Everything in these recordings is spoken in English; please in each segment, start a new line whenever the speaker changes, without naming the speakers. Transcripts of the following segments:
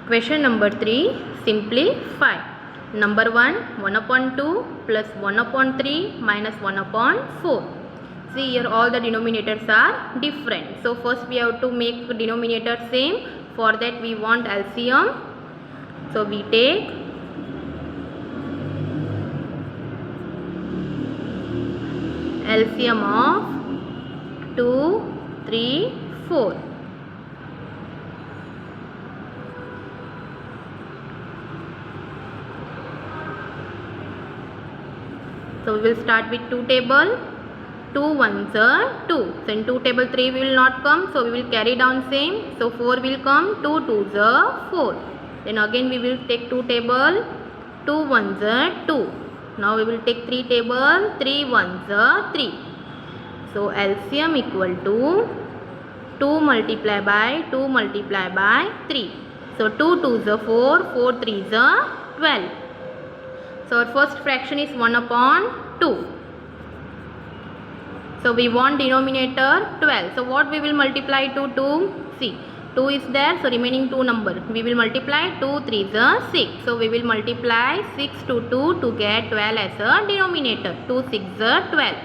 Question number 3, simplify. Number 1, 1 upon 2 plus 1 upon 3 minus 1 upon 4. See here all the denominators are different. So first we have to make denominator same. For that we want LCM. So we take LCM of 2, 3, 4. So we will start with 2 table. 2 ones are 2. So in 2 table 3 will not come. So we will carry down same. So 4 will come. 2 twos are 4. Then again we will take 2 table. 2 ones are 2. Now we will take 3 table. 3 ones are 3. So LCM equal to 2 multiply by 2 multiply by 3. So 2 twos are 4. 4 threes are 12. So our first fraction is 1 upon 2. So we want denominator 12. So what we will multiply to 2? See, 2 is there. So remaining 2 number. We will multiply 2 3s are 6. So we will multiply 6 to 2 to get 12 as a denominator. 2 6 are 12.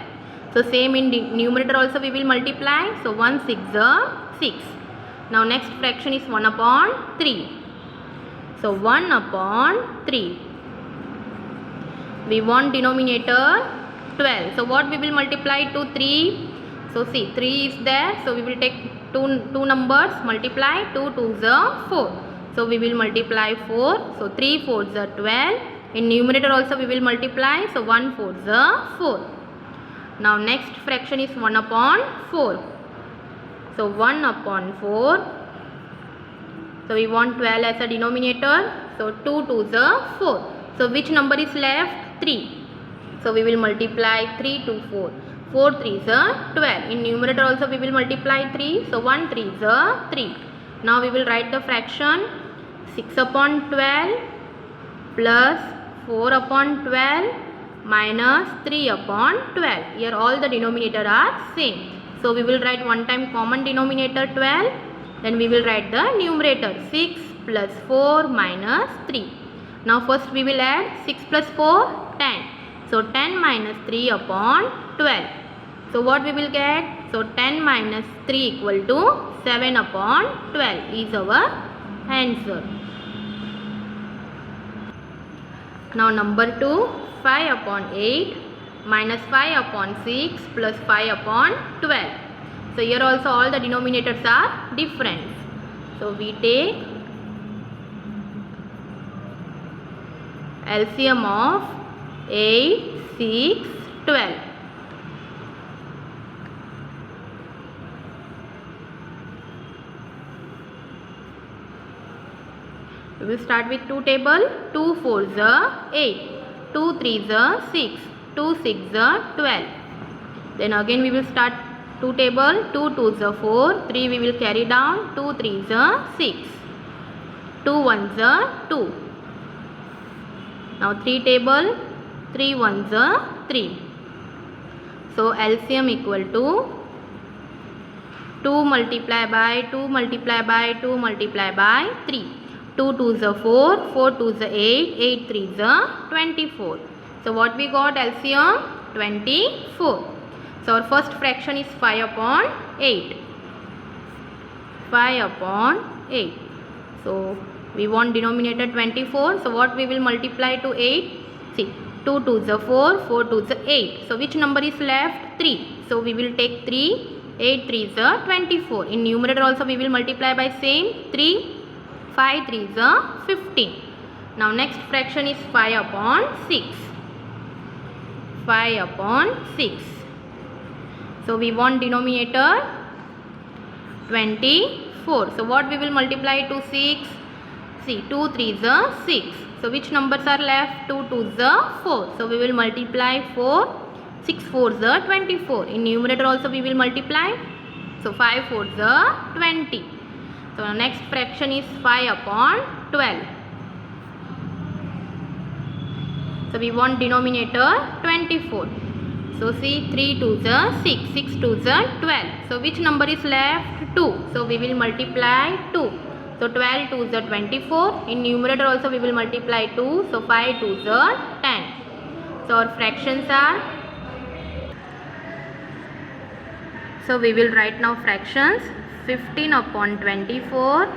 So same in numerator also we will multiply. So 1 6 are 6. Now next fraction is 1 upon 3. So 1 upon 3. We want denominator 12. So what we will multiply to 3? So see 3 is there. So we will take two numbers, multiply 2 2s are 4. So we will multiply 4. So 3 4s are 12. In numerator also we will multiply. So 1 4s are 4. Now next fraction is 1 upon 4. So 1 upon 4. So we want 12 as a denominator. So 2 2s are 4. So which number is left? 3. So we will multiply 3 to 4. 4 3s are 12. In numerator also we will multiply 3. So 1 3s are 3. Now we will write the fraction 6 upon 12 plus 4 upon 12 minus 3 upon 12. Here all the denominator are same. So we will write one time common denominator 12. Then we will write the numerator 6 plus 4 minus 3. Now first we will add 6 plus 4 10. So 10 minus 3 upon 12. So what we will get? So 10 minus 3 equal to 7 upon 12 is our answer. Now number 2, 5 upon 8 minus 5 upon 6 plus 5 upon 12. So here also all the denominators are different. So we take LCM of 8, 6, 12. We will start with 2 table. 2 4s are 8. 2 3s are 6. 2 6 are 12. Then again we will start 2 table. 2 2s are 4. 3 we will carry down. 2 3s are 6. 2 1s are 2. Now 3 table. 3 1s are 3. So LCM equal to 2 multiply by 2 multiply by 2 multiply by 3. 2 2s are 4. 4 2s are 8. 8 3s are 24. So what we got? LCM 24. So our first fraction is 5 upon 8. 5 upon 8. So we want denominator 24. So what we will multiply to 8? See, 2 2s are 4. 4 2s are 8. So which number is left? 3. So we will take 3. 8 3s are 24. In numerator also we will multiply by same 3. 5 3s are 15. Now next fraction is 5 upon 6. 5 upon 6. So we want denominator 24. So what we will multiply to 6? See, 2 3s are 6. So which numbers are left? 2 2s are 4. So we will multiply 4. 6 4s are 24. In numerator also we will multiply. So 5 4s are 20. So next fraction is 5 upon 12. So we want denominator 24. So see 3 2s are 6. 6 2s are 12. So which number is left? 2. So we will multiply 2. So 12 2s are 24. In numerator also we will multiply 2. So 5 2s are 10. So our fractions are. So we will write now fractions. 15 upon 24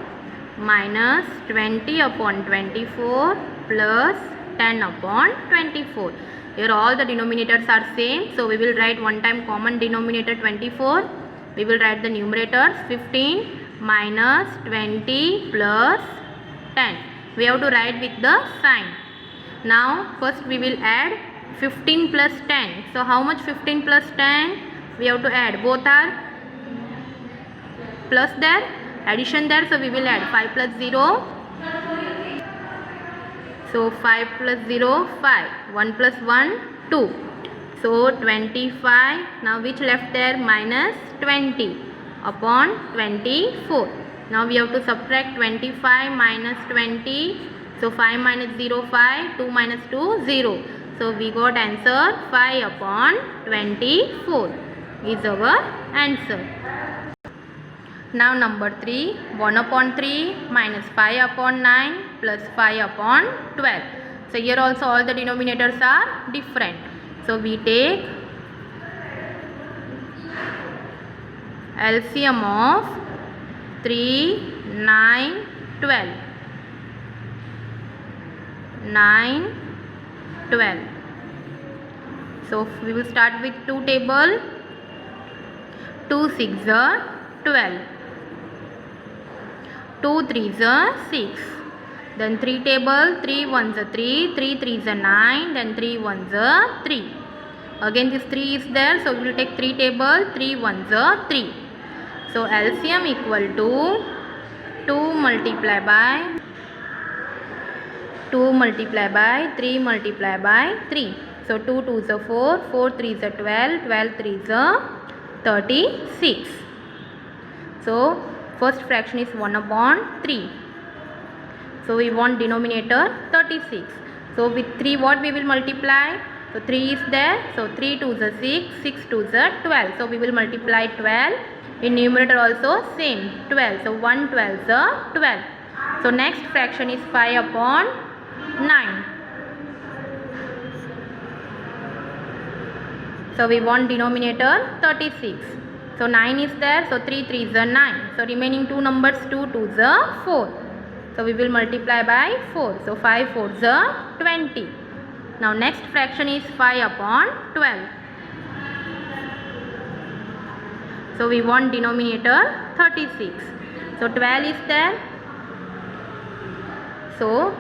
minus 20 upon 24 plus 10 upon 24. Here all the denominators are same. So we will write one time common denominator 24. We will write the numerators 15 minus 20 plus 10. We have to write with the sign. Now first we will add 15 plus 10. So how much 15 plus 10? We have to add. Both are plus there, addition there. So we will add 5 plus 0. So 5 plus 0, 5. 1 plus 1, 2. So 25. Now which left there? Minus 20 upon 24. Now we have to subtract 25 minus 20. So 5 minus 0, 5. 2 minus 2, 0. So we got answer 5 upon 24 is our answer. Now number 3, 1 upon 3 minus 5 upon 9 plus 5 upon 12. So here also all the denominators are different. So we take LCM of 3, 9, 12. 9, 12. So we will start with 2 table. 2 6 are 12. 2 3s are 6. Then 3 table. 3 1s are 3. 3 3s are 9. Then 3 1s are 3. Again this 3 is there. So we will take 3 table. 3 1s are 3. So LCM equal to 2 multiply by 2 multiply by 3 multiply by 3. So 2 2s are 4. 4 3s are 12. 12 3s are 36. So first fraction is 1 upon 3. So we want denominator 36. So with 3 what we will multiply? So 3 is there. So 3 2s are 6. 6 2s are 12. So we will multiply 12. In numerator also same 12. So 1 12s are 12. So next fraction is 5 upon 9. So we want denominator 36. So 9 is there. So 3 3s are 9. So remaining 2 numbers 2 2s are 4. So we will multiply by 4. So 5 4s are 20. Now next fraction is 5 upon 12. So we want denominator 36. So 12 is there. So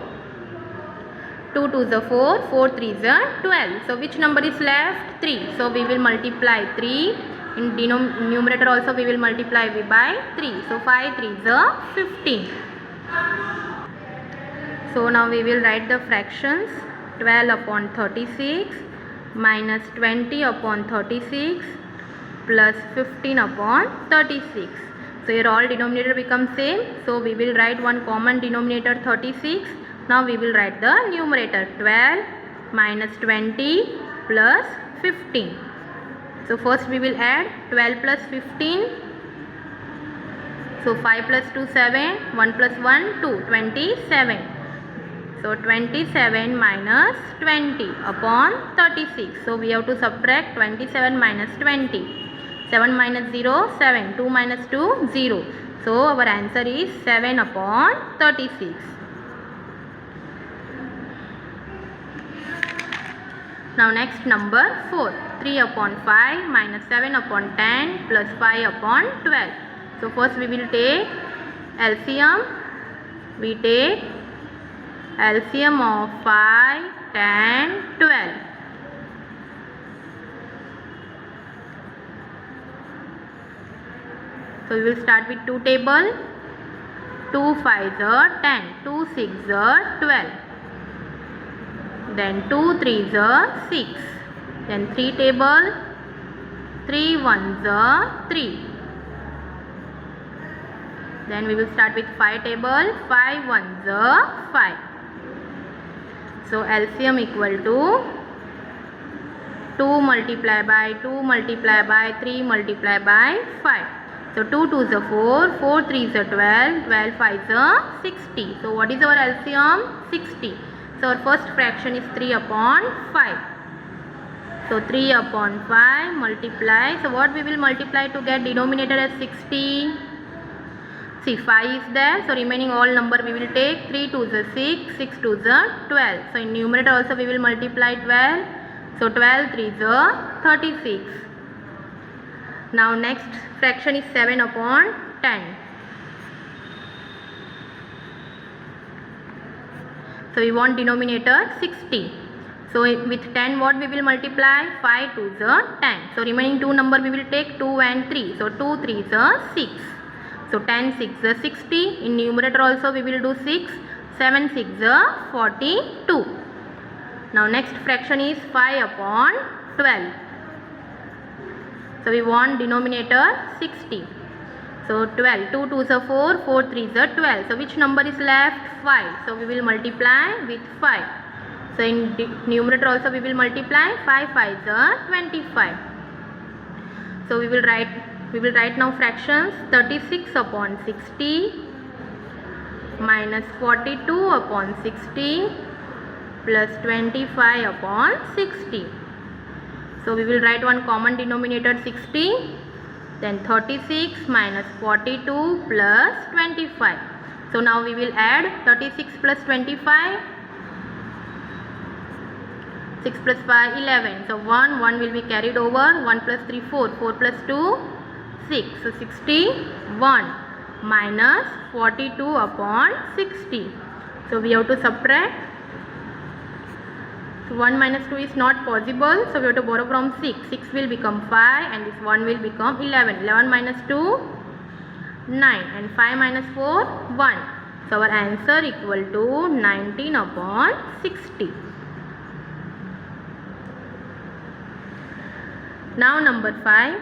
2 2s are 4. 4 3s are 12. So which number is left? 3. So we will multiply 3. In numerator also we will multiply by 3. So 5 3s are 15. So now we will write the fractions. 12 upon 36 minus 20 upon 36 plus 15 upon 36. So here all denominator becomes same. So we will write one common denominator 36. Now we will write the numerator 12 minus 20 plus 15. So first we will add 12 plus 15. So 5 plus 2 7. 1 plus 1 2. 27. So 27 minus 20 upon 36. So we have to subtract 27 minus 20. 7 minus 0, 7. 2 minus 2, 0. So our answer is 7 upon 36. Now next number 4. 3 upon 5 minus 7 upon 10 plus 5 upon 12. So first we will take LCM. We take LCM of 5, 10, 12. So we will start with 2 table. 2 5s are 10. 2 6s are 12. Then 2 3s are 6. Then 3 table. 3 1s are 3. Then we will start with 5 table. 5 1s are 5. So LCM equal to 2 multiply by 2 multiply by 3 multiply by 5. So 2 2s are 4, 4 3s are 12, 12 5s are 60. So what is our LCM? 60. So our first fraction is 3 upon 5. So 3 upon 5 multiply. So what we will multiply to get denominator as 60? See, 5 is there. So remaining all number we will take. 3 2s are 6, 6 2s are 12. So in numerator also we will multiply 12. So 12 3s are 36. Now next fraction is 7 upon 10. So we want denominator 60. So with 10 what we will multiply? 5 2s are 10. So remaining two number we will take 2 and 3. So 2 3s are 6. So 10 6 are 60. In numerator also we will do 6. 7 6 are 42. Now next fraction is 5 upon 12. So we want denominator 60. So 12, 2 2s are 4, 4 3s are 12. So which number is left? 5. So we will multiply with 5. So in numerator also we will multiply. 5 5s are 25. So we will write now fractions. 36 upon 60 minus 42 upon 60 plus 25 upon 60. So we will write one common denominator 60. Then 36 minus 42 plus 25. So now we will add 36 plus 25. 6 plus 5 11. So 1 will be carried over. 1 plus 3 4. 4 plus 2 6. So 61 minus 42 upon 60. So we have to subtract. So 1 minus 2 is not possible. So we have to borrow from 6. 6 will become 5 and this 1 will become 11. 11 minus 2 9 and 5 minus 4 1. So our answer equal to 19 upon 60. Now number 5.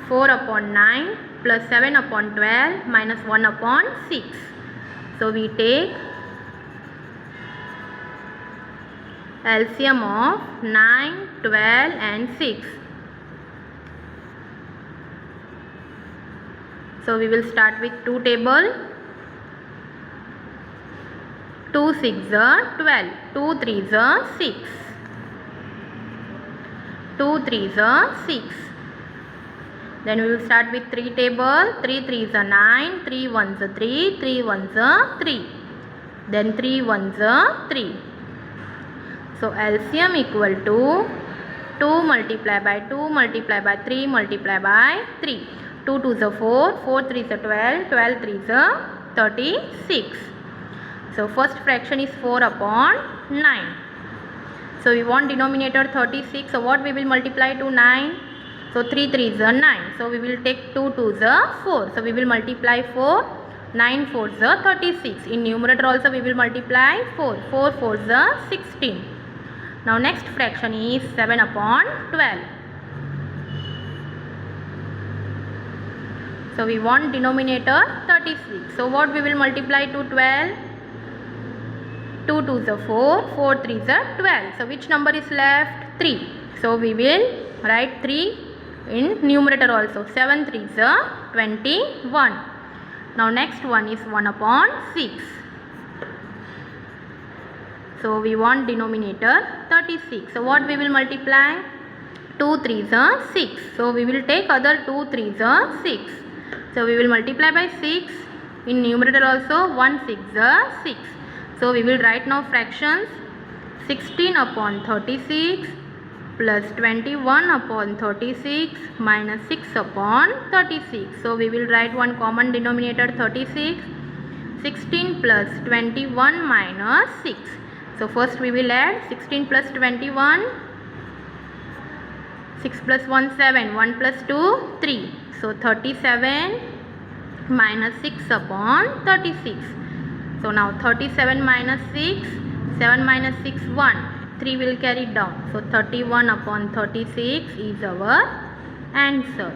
4 upon 9 plus 7 upon 12 minus 1 upon 6. So we take LCM of 9, 12 and 6. So we will start with 2 table. 2 6 are 12. 2 3s are 6. 2 3s are 6. Then we will start with 3 table. 3 3s are 9. 3 1s are 3. 3 1s are 3. Then 3 1s are 3. So LCM equal to 2 multiply by 2 multiply by 3 multiply by 3. 2 2s are 4. 4 3s are 12. 12 3s are 36. So first fraction is 4 upon 9. So we want denominator 36. So what we will multiply to 9? So 3 3s are 9. So we will take 2 2s are 4. So we will multiply 4. 9 4s are 36. In numerator also we will multiply 4. 4 4s are 16. Now next fraction is 7 upon 12. So we want denominator 36. So what we will multiply to 12? 2 2s are 4. 4 3s are 12. So which number is left? 3. So we will write 3 in numerator also. 7 3s are 21. Now next one is 1 upon 6. So we want denominator 36. So what we will multiply? 2 3s are 6. So we will take other 2 3s are 6. So we will multiply by 6. In numerator also 1 6 are 6. So we will write now fractions. 16 upon 36 plus 21 upon 36 minus 6 upon 36. So we will write one common denominator 36. 16 plus 21 minus 6. So first we will add 16 plus 21. 6 plus 1 7. 1 plus 2 3. So 37 minus 6 upon 36. So now 37 minus 6. 7 minus 6 1. 3 will carry down. So 31 upon 36 is our answer.